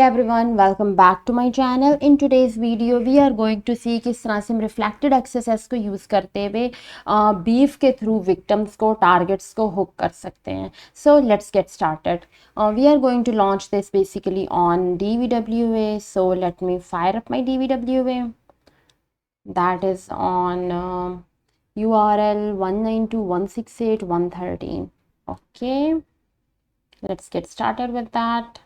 everyone, welcome back to my channel. In today's video we are going to see किस तरह से हम reflected access को use करते हुए बीफ के थ्रू विक्टिम्स को टारगेट्स को हुक कर सकते हैं. So let's get started. We are going to launch this basically on DVWA. So let me fire up my DVWA. That is on URL 192.168.113. Okay, let's get started with that.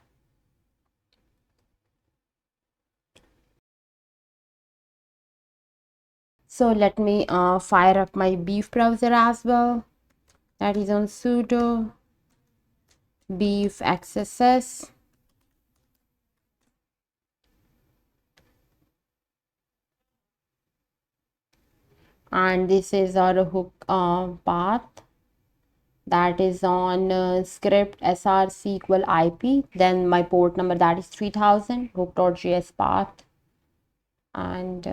So let me fire up my Beef browser as well. That is on sudo beef xss. And this is our hook path. That is on script src equal IP. Then my port number, that is 3000, hook.js path. And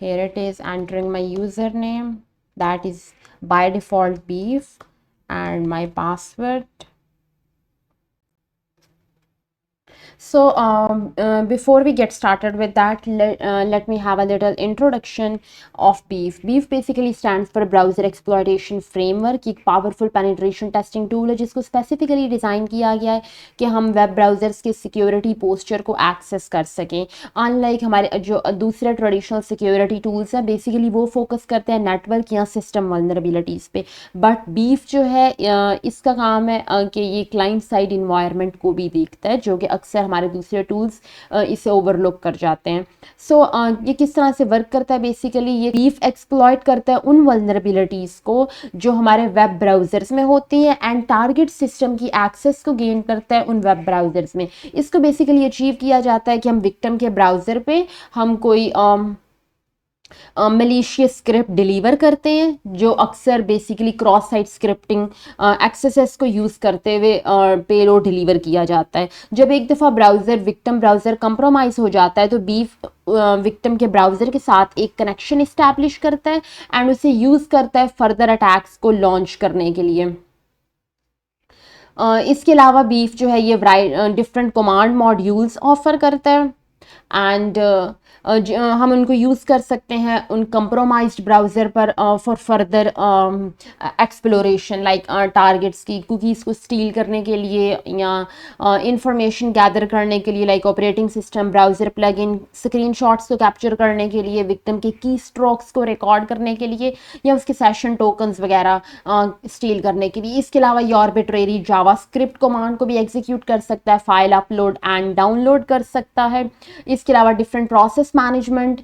here it is, entering my username, that is by default beef, and my password. So before we get started with that, let me have a little introduction of Beef. Beef basically stands for Browser Exploitation Framework. एक powerful penetration testing tool है जिसको specifically design किया गया है कि हम web browsers के security posture को एक्सेस कर सकें. अनलाइक हमारे जो दूसरे ट्रेडिशनल सिक्योरिटी टूल्स हैं, बेसिकली वो फोकस करते हैं नेटवर्क या सिस्टम वल्नरेबिलिटीज़ पे, बट बीफ जो है इसका काम है कि ये क्लाइंट साइड इन्वायरमेंट को भी देखता है, जो कि अक्सर हमारे दूसरे टूल्स इसे ओवरलुक कर जाते हैं. सो ये किस तरह से वर्क करता है, बेसिकली ये बीफ एक्सप्लॉइट करता है उन वल्नरेबिलिटीज़ को जो हमारे वेब ब्राउजर्स में होती हैं एंड टारगेट सिस्टम की एक्सेस को गेन करता है उन वेब ब्राउजर्स में. इसको बेसिकली अचीव किया जाता है कि हम विक्टिम के ब्राउज़र पे हम कोई मलिशियस स्क्रिप्ट डिलीवर करते हैं, जो अक्सर basically cross site scripting access को यूज़ करते हुए पेलोड डिलीवर किया जाता है. जब एक दफ़ा ब्राउज़र विक्टिम ब्राउज़र कंप्रोमाइज़ हो जाता है तो बीफ विक्टिम के ब्राउज़र के साथ एक कनेक्शन इस्टेब्लिश करता है एंड उसे यूज़ करता है फर्दर अटैक्स को लॉन्च करने के लिए. इसके अलावा बीफ जो है ये डिफरेंट कमांड मॉड्यूल्स ऑफर करता है एंड हम उनको यूज़ कर सकते हैं उन कंप्रोमाइज्ड ब्राउज़र पर for further exploration, like targets की कुकीज़ को स्टील करने के लिए या इंफॉर्मेशन गैदर करने के लिए, like operating system browser plugin, screenshots को कैप्चर करने के लिए, विक्टिम के की स्ट्रोक्स को रिकॉर्ड करने के लिए या उसके सेशन टोकन्स वगैरह स्टील करने के लिए. इसके अलावा ये आर्बिट्रेरी जावास्क्रिप्ट कमांड को भी एग्जीक्यूट कर सकता है, फाइल अपलोड एंड डाउनलोड कर सकता है. इसके अलावा different process management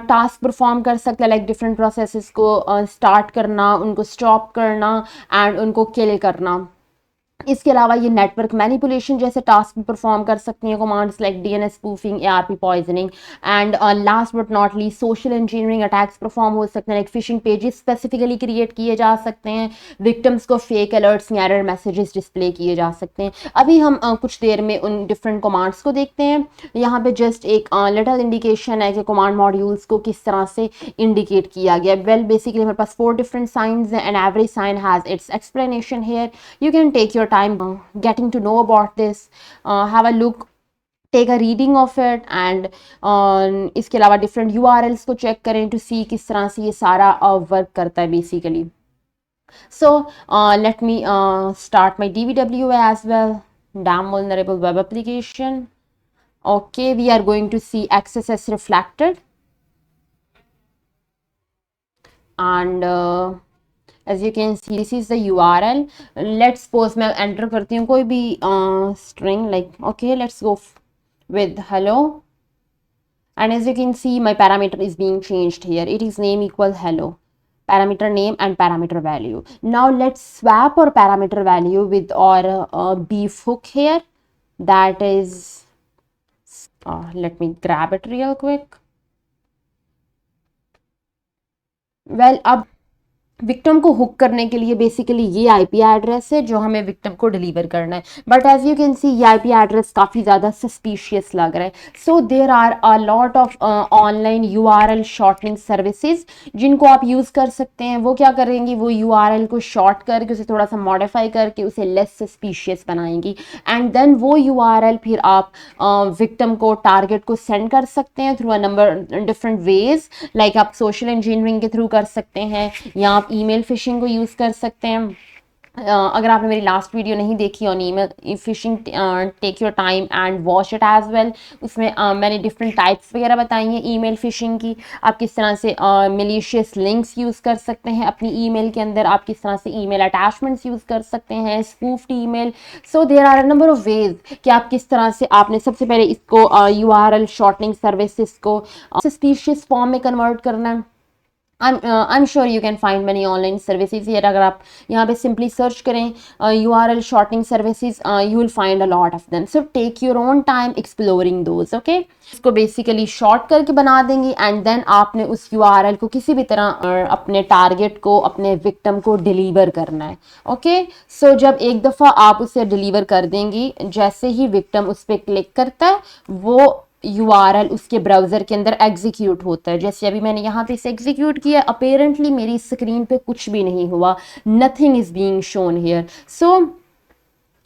task perform कर सकता है, लाइक डिफरेंट प्रोसेसेस को स्टार्ट करना, उनको स्टॉप करना एंड उनको किल करना. इसके अलावा ये नेटवर्क मैनिपुलेशन जैसे टास्क भी परफॉर्म कर सकती हैं, commands like DNS spoofing, ARP poisoning and last but not least social engineering attacks perform हो सकते हैं, like fishing pages specifically create किए जा सकते हैं, विक्टिम्स को फेक अलर्ट्स या एरर मैसेजेस डिस्प्ले किए जा सकते हैं. अभी हम कुछ देर में उन डिफरेंट कमांड्स को देखते हैं. यहाँ पे जस्ट एक लिटल इंडिकेशन है कि कमांड मॉड्यूल्स को किस तरह से इंडिकेट किया गया. वेल बेसिकली हमारे पास 4 डिफरेंट साइंस हैं and every sign has its explanation here. You can take your time getting to know about this, have a look, take a reading of it and इसके अलावा different URLs को check करें to see किस तरह से ये सारा work करता है basically. So let me start my DVWA as well, damn vulnerable web application. Okay, we are going to see XSS reflected and as you can see this is the URL. Let's suppose मैं enter करती हूँ कोई भी string, like okay, let's go with hello, and as you can see my parameter is being changed here. It is name equal hello, parameter name and parameter value. Now let's swap our parameter value with our beef hook here. That is let me grab it real quick. Well, अब victim को hook करने के लिए basically ये IP address है जो हमें victim को डिलीवर करना है, but as you can see ये आईपी एड्रेस काफ़ी ज़्यादा सस्पिशियस लग रहा है। So there are a lot of online URL shortening services जिनको आप यूज़ कर सकते हैं। वो क्या करेंगी, वो यूआरएल को शॉर्ट करके उसे थोड़ा सा मॉडिफाई करके उसे लेस सस्पिशियस बनाएंगी, एंड देन वो यूआरएल फिर आप विक्टिम को, टारगेट को सेंड कर सकते हैं through a number different ways. Like आप सोशल इंजीनियरिंग के थ्रू कर सकते हैं, या आप ईमेल फिशिंग को यूज़ कर सकते हैं। अगर आपने मेरी लास्ट वीडियो नहीं देखी on email phishing, take your time and watch it as well. उसमें मैंने डिफरेंट टाइप्स वगैरह बताई हैं ईमेल फिशिंग की, आप किस तरह से मिलीशियस लिंक्स यूज़ कर सकते हैं अपनी ईमेल के अंदर, आप किस तरह से ईमेल अटैचमेंट्स यूज़ कर सकते हैं, spoofed email. So there are a number of ways कि आप किस तरह से, आपने सबसे पहले इसको यूआरएल शॉर्टनिंग सर्विसेज को सस्पिशियस फॉर्म में कन्वर्ट करना है। I'm sure you can find many online services here। अगर आप यहाँ पे simply search करें URL shortening services, you will find a lot of them। So take your own time exploring those, okay? इसको basically short करके बना देंगी, and then आपने उस URL को किसी भी तरह अपने टारगेट को, अपने विक्टिम को डिलीवर करना है, ओके? सो जब एक दफ़ा आप उसे डिलीवर कर देंगी, जैसे ही विक्टिम उस पर क्लिक करता है वो URL उसके ब्राउज़र के अंदर एग्जीक्यूट होता है। जैसे अभी मैंने यहाँ पे इसे एग्जीक्यूट किया, अपेरेंटली मेरी स्क्रीन पे कुछ भी नहीं हुआ, nothing is being shown here. So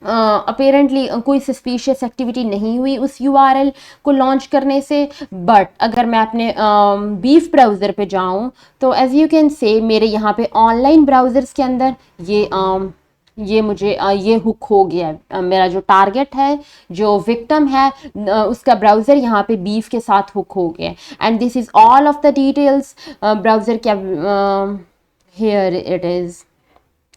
apparently कोई सस्पिशियस एक्टिविटी नहीं हुई उस URL को लॉन्च करने से। बट अगर मैं अपने बीफ ब्राउज़र पे जाऊँ तो एज यू कैन से मेरे यहाँ पे ऑनलाइन ब्राउज़र्स के अंदर ये मुझे ये हुक हो गया है। मेरा जो टारगेट है, जो विक्टिम है, उसका ब्राउज़र यहाँ पे बीफ के साथ हुक हो गया, and this is all of the details. Browser क्या, हियर इट इज़,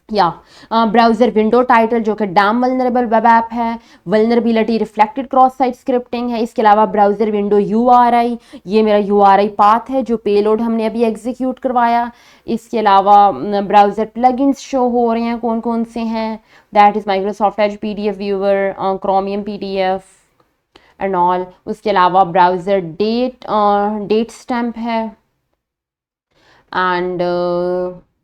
या ब्राउज़र विंडो टाइटल जो कि डैम वल्नरेबल वेब ऐप है, vulnerability reflected cross site scripting है। इसके अलावा ब्राउज़र विंडो URI, ये मेरा URI पाथ है जो पेलोड हमने अभी एग्जीक्यूट करवाया। इसके अलावा ब्राउज़र प्लगइन्स शो हो रहे हैं, कौन कौन से हैं, that is Microsoft Edge PDF viewer, Chromium PDF and all. उसके अलावा ब्राउज़र डेट स्टैम्प है, एंड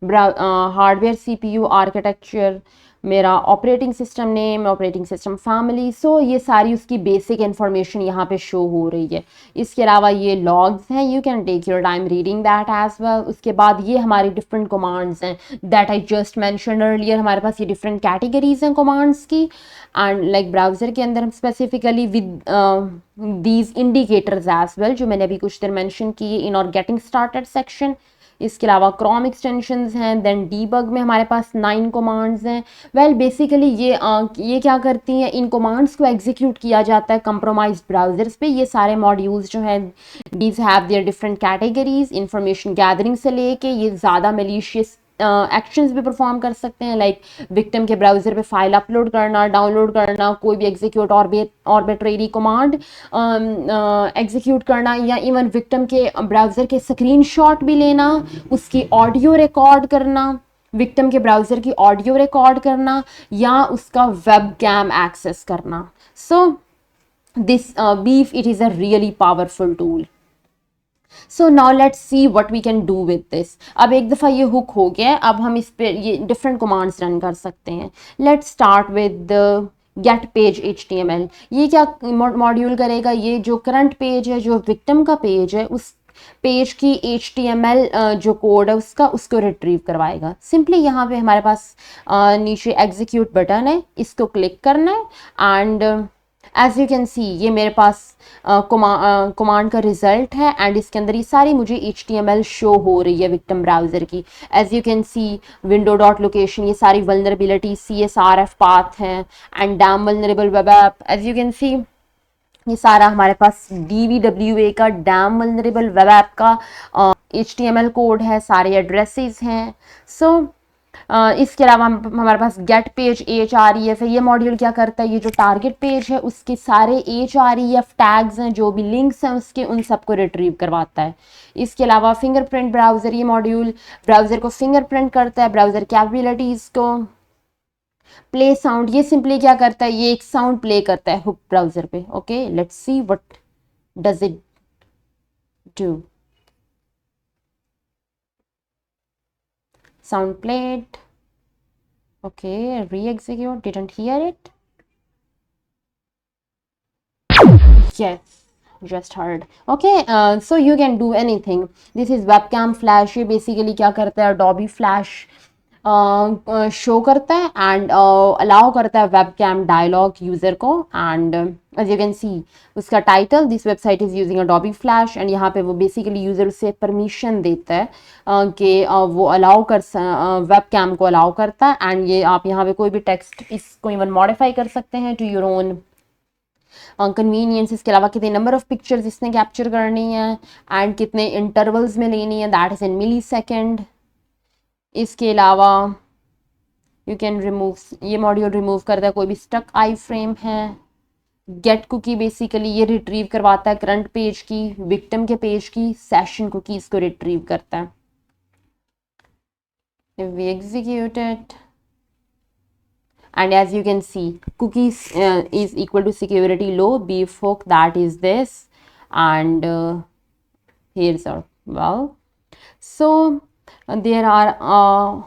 हार्डवेयर CPU आर्किटेक्चर, मेरा operating system name, operating system family. So ये सारी उसकी बेसिक इन्फॉर्मेशन यहाँ पे शो हो रही है। इसके अलावा ये लॉग्स हैं, you can take your time reading that as well. उसके बाद ये हमारी डिफरेंट कमांड्स हैं that I just mention earlier. हमारे पास ये डिफरेंट कैटेगरीज हैं कमांड्स की, एंड लाइक ब्राउज़र के अंदर हम specifically with these indicators as well, जो मैंने अभी कुछ देर मैंशन किए इन और गेटिंग स्टार्टेड सेक्शन। इसके अलावा क्रोम एक्सटेंशंस हैं, देन डीबग में हमारे पास 9 कमांड्स हैं। वेल बेसिकली ये क्या करती हैं, इन कमांड्स को एग्जीक्यूट किया जाता है कंप्रोमाइज्ड ब्राउज़र्स पे। ये सारे मॉड्यूल्स जो हैं, these have their different categories, information gathering से लेके ये ज़्यादा मलिशियस एक्शंस भी परफॉर्म कर सकते हैं, लाइक विक्टिम के ब्राउज़र पे फाइल अपलोड करना, डाउनलोड करना, कोई भी एग्जीक्यूट ऑर्बिट्रेरी कमांड एग्जीक्यूट करना, या इवन विक्टिम के ब्राउज़र के स्क्रीनशॉट भी लेना, उसकी ऑडियो रिकॉर्ड करना, विक्टिम के ब्राउज़र की ऑडियो रिकॉर्ड करना, या उसका वेब कैम एक्सेस करना। So this BeEF, it is a really powerful tool. So now let's see what we can do with this. अब एक दफ़ा ये हुक हो गया, अब हम इस पे ये डिफरेंट कमांड्स रन कर सकते हैं। Let's start with get page HTML। ये क्या मॉड्यूल करेगा, ये जो करंट पेज है, जो विक्टिम का पेज है, उस पेज की HTML जो कोड है उसको रिट्रीव करवाएगा। सिंपली यहाँ पे हमारे पास नीचे एग्जीक्यूट बटन है, इसको क्लिक करना है, and as you can see ये मेरे पास कमांड का रिजल्ट है, एंड इसके अंदर ये सारी मुझे HTML शो हो रही है विक्टिम ब्राउज़र की। As you can see window dot location, ये सारी वल्नरेबिलिटी CSRF पाथ हैं, and damn vulnerable web app. As you can see ये सारा हमारे पास DVWA का, डैम वल्नरेबल वेब ऐप का HTML कोड है, सारे एड्रेसेस हैं। सो इसके अलावा हमारे पास गेट पेज HREF है। ये मॉड्यूल क्या करता है, ये जो टारगेट पेज है उसके सारे HREF टैग्स हैं, जो भी लिंक्स हैं उसके, उन सबको रिट्रीव करवाता है। इसके अलावा फिंगरप्रिंट ब्राउज़र, ये मॉड्यूल ब्राउज़र को फिंगरप्रिंट करता है, ब्राउज़र कैपेबिलिटीज़ को। प्ले साउंड, ये सिंपली क्या करता है, ये एक साउंड प्ले करता है हुक ब्राउज़र पे। Okay, let's see what does it do. sound played. Okay, re-execute. Didn't hear it. Yes, just heard. Okay, so you can do anything. This is webcam flash. ये basically क्या करता है, Adobe Flash show करता है and allow करता है webcam dialog user को. And as you can see उसका title, this website is using Adobe Flash. And यहाँ पे वो बेसिकली यूज़र से परमिशन देता है कि वो अलाउ कर वेबकैम को अलाउ करता है. एंड ये आप यहाँ पे कोई भी टेक्स्ट इसको इवन मॉडिफाई कर सकते हैं टू योर ओन कन्वीनियंस. इसके अलावा कितने नंबर ऑफ पिक्चर्स इसने कैप्चर करनी है एंड कितने इंटरवल्स में लेनी है, that is in millisecond. इसके अलावा यू कैन रिमूव, ये मॉड्यूल रिमूव करता है कोई भी स्टक आई फ्रेम है. गेट कुकी बेसिकली ये रिट्रीव करवाता है करंट पेज की, विक्टिम के पेज की सेशन कुकीज को रिट्रीव करता है. If we execute it, and as you can see cookies is equal to security low beef hook, that is this. And here's our, well, so there are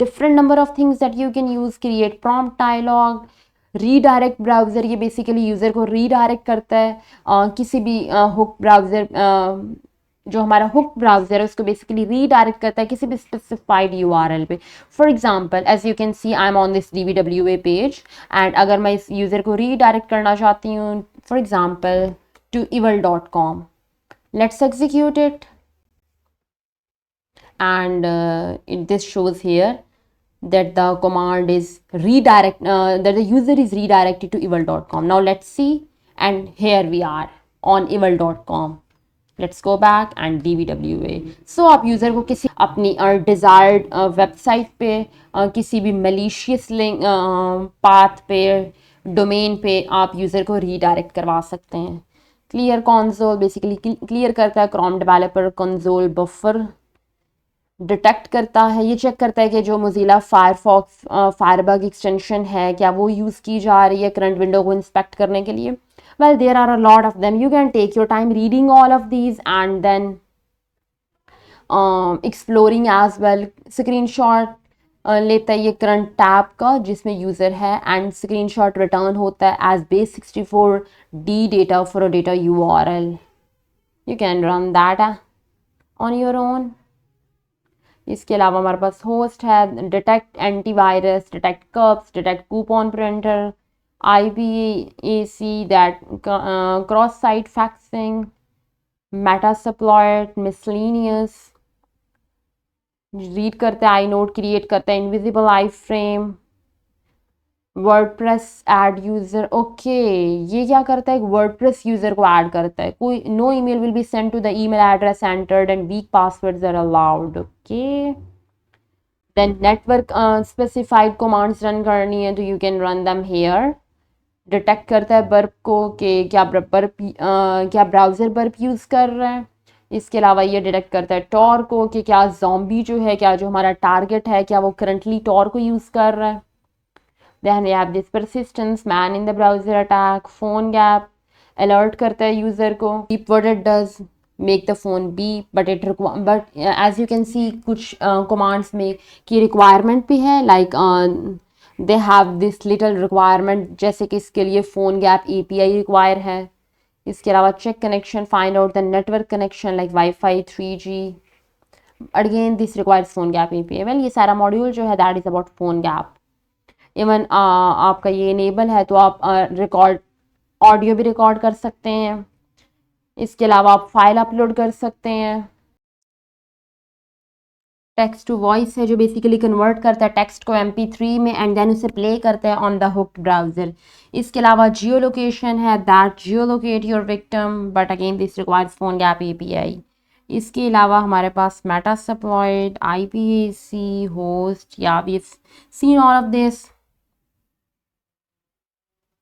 different number of things that you can use. Create prompt dialog, redirect browser, ये basically user को redirect करता है किसी भी hook browser, जो हमारा hook browser है उसको बेसिकली रीडायरेक्ट करता है किसी भी स्पेसिफाइड URL पे. For example as you can see I am on this DVWA page and अगर मैं इस यूज़र को रीडायरेक्ट करना चाहती हूँ for example to evil.com, let's execute it. And this shows here that the command is redirect, that the user is redirected to evil.com. Now let's see, and here we are on evil.com. Let's go back and DVWA. So आप user को किसी अपनी desired website पे किसी भी malicious link path पे domain पे आप यूज़र को रीडायरेक्ट करवा सकते हैं. क्लियर कंसोल बेसिकली क्लियर करता है Chrome developer console buffer, detect करता है, ये चेक करता है कि जो मोज़िला फायरफॉक्स फायरबग एक्सटेंशन है क्या वो यूज़ की जा रही है करंट विंडो को इंस्पेक्ट करने के लिए. Well there are a lot of them, you can take your time reading all of these and then exploring as well. Screenshot लेता है ये करंट टैब का जिसमें यूज़र है एंड स्क्रीनशॉट रिटर्न होता है as base 64D data for a data URL. You can run that on your own. इसके अलावा हमारे पास होस्ट है, detect antivirus, detect curbs, detect coupon printer, IPAC that cross site faxing, Metasploit, miscellaneous, read करते हैं I note, create करते हैं invisible iframe, WordPress add user. Okay ये क्या करता है, एक वर्डप्रेस यूज़र को ऐड करता है. कोई no email will be send to the email address entered and weak passwords are allowed. Okay then network specified commands run करनी है तो you can run them here. Detect करता है बर्प को कि क्या ब्राउज़र बर्प यूज़ कर रहा है. इसके अलावा ये डिटेक्ट करता है टॉर को कि क्या ज़ॉम्बी जो है, क्या जो हमारा टारगेट है क्या वो करंटली टॉर को यूज़ कर रहा है. Then we have this persistence, man in the browser attack, phone gap, alert करता है यूज़र को. Beep what it does, make the phone beep, but as you can see कुछ commands में की requirement भी है, like they have this little requirement जैसे कि इसके लिए phone gap API require है. इसके अलावा check connection, find out the network connection like Wi-Fi 3G. Again this requires phone gap API. Well ये सारा module जो है that is about phone gap. Even आपका ये इनेबल है तो आप रिकॉर्ड ऑडियो भी रिकॉर्ड कर सकते हैं. इसके अलावा आप फाइल अपलोड कर सकते हैं. टेक्स्ट टू वॉइस है जो बेसिकली कन्वर्ट करता है टेक्स्ट को MP3 में एंड देन उसे प्ले करता है ऑन द हुक्ड ब्राउज़र. इसके अलावा जियो लोकेशन है, that geo locate your victim, but again this requires PhoneGap API. इसके अलावा हमारे पास मेटा सप्लॉयड, IPAC, होस्ट, या we seen all of this.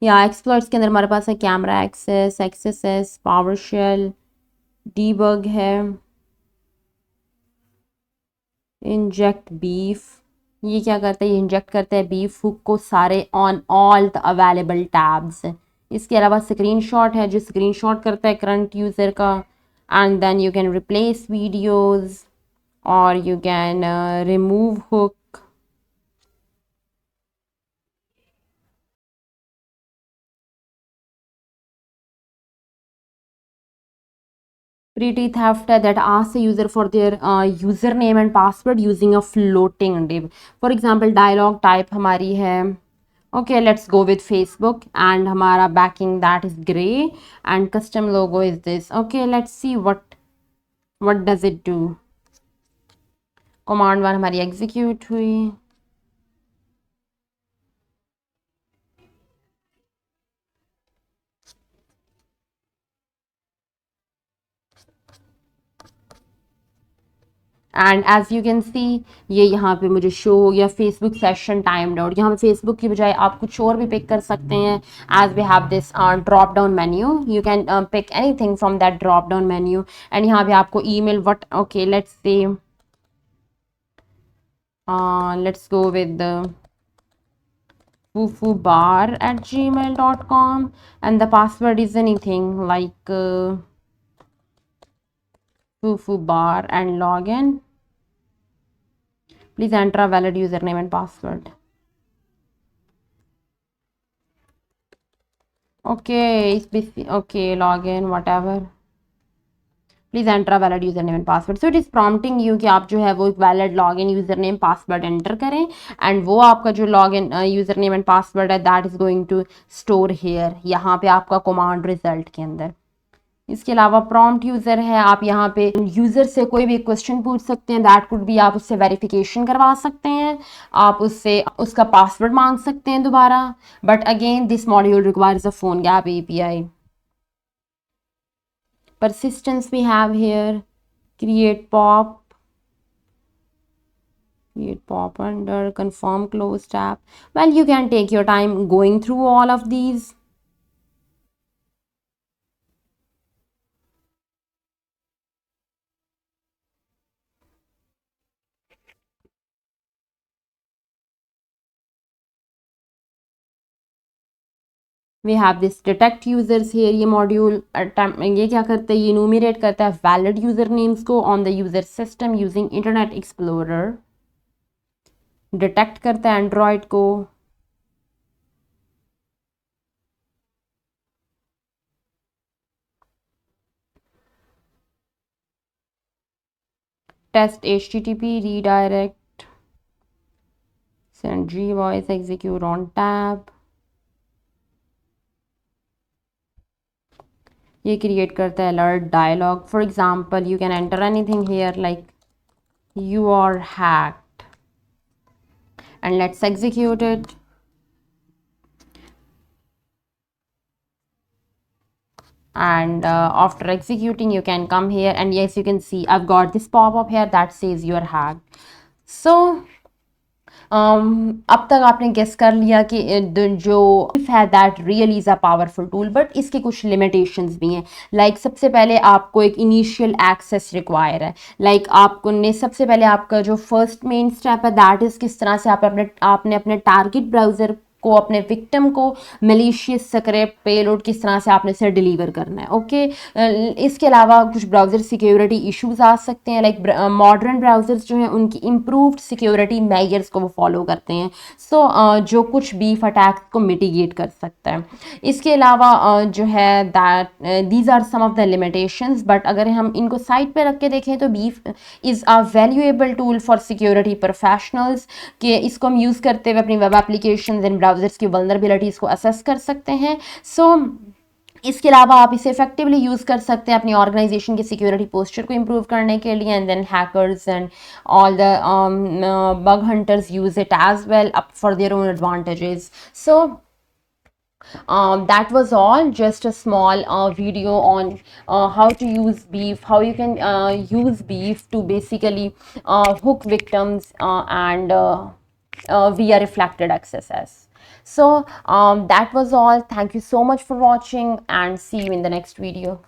या एक्सप्लॉइट्स के अंदर हमारे पास है camera access, XSS, PowerShell, debug है, इंजेक्ट बीफ. ये क्या करता है, ये इंजेक्ट करता है बीफ हुक को सारे on all the available tabs. इसके अलावा स्क्रीनशॉट है जो स्क्रीनशॉट करता है करंट यूज़र का and then you can replace videos or you can remove hook. Pretty theft that asks the user for their username and password using a floating div. For example, dialog type हमारी है. Okay, let's go with Facebook and हमारा backing that is gray and custom logo is this. Okay, let's see what does it do. Command 1 हमारी execute हुई. And as you can see ये यहाँ पे मुझे show हो गया फेसबुक सेशन टाइम्ड आउट. यहाँ पे फेसबुक की बजाय आप कुछ और भी पिक कर सकते हैं. As we have this drop down menu, you can pick anything from that drop down menu. And यहाँ पे आपको email what okay let's say let's go with the fufubar@gmail.com and the password is anything like fufubar and login. Please enter a valid username and password. Okay, okay, login, whatever. Please enter a valid username and password. So it is prompting you कि आप जो है वो एक valid login username password enter करें and वो आपका जो login username and password है that is going to store here. यहाँ पे आपका command result के अंदर. इसके अलावा प्रॉम्प्ट यूज़र है. आप यहाँ पे यूज़र से कोई भी क्वेश्चन पूछ सकते हैं. दैट कुड बी आप उससे वेरिफिकेशन करवा सकते हैं. आप उससे उसका पासवर्ड मांग सकते हैं दोबारा. But again this module requires a phone gap API. persistence we have here. Create pop under confirm close tab. Well, you can take your time going through all of these. We have this detect users here. ये module ये क्या करता है, ये enumerate करता है valid user names को on the user system using Internet Explorer. Detect करता है एंड्रॉयड को. Test HTTP redirect, send gvoice, execute on tab. ये क्रिएट करता है alert dialog. For example you can enter anything here like you are hacked and let's execute it. And after executing you can come here and yes, you can see I've got this pop-up here that says you are hacked. So अब तक आपने guess कर लिया कि जो है that really is a powerful tool, but इसके कुछ लिमिटेशंस भी हैं. लाइक सबसे पहले आपको एक इनिशियल एक्सेस रिक्वायर है. लाइक आपको ने सबसे पहले आपका जो फर्स्ट मेन स्टेप है दैट इज़ किस तरह से आपने अपने टारगेट ब्राउज़र को, अपने विक्टिम को मलिशियस स्क्रिप्ट पेलोड किस तरह से आपने इसे डिलीवर करना है. ओके इसके अलावा कुछ ब्राउज़र सिक्योरिटी इश्यूज आ सकते हैं. लाइक मॉडर्न ब्राउज़र्स जो हैं उनकी इम्प्रूव्ड सिक्योरिटी मेजर्स को वो फॉलो करते हैं. सो जो कुछ बीफ अटैक्स को मिटिगेट कर सकता है. इसके अलावा जो है that these are some of the limitations. But अगर हम इनको साइड पे रख के देखें तो BeEF is a valuable tool for security professionals कि इसको हम यूज़ करते हुए अपनी वेब एप्लीकेशंस एंड ब्राउज़र्स की वल्नरेबिलिटीज़ को असेस कर सकते हैं. सो इसके अलावा आप इसे इफेक्टिवली यूज़ कर सकते हैं अपनी ऑर्गेनाइजेशन की सिक्योरिटी पोस्चर को इम्प्रूव करने के लिए. And then hackers and all the bug hunters use it as well up for their own advantages. So that was all, just a small video on how to use beef, how you can use beef to basically hook victims and via reflected XSS. So that was all. Thank you so much for watching and see you in the next video.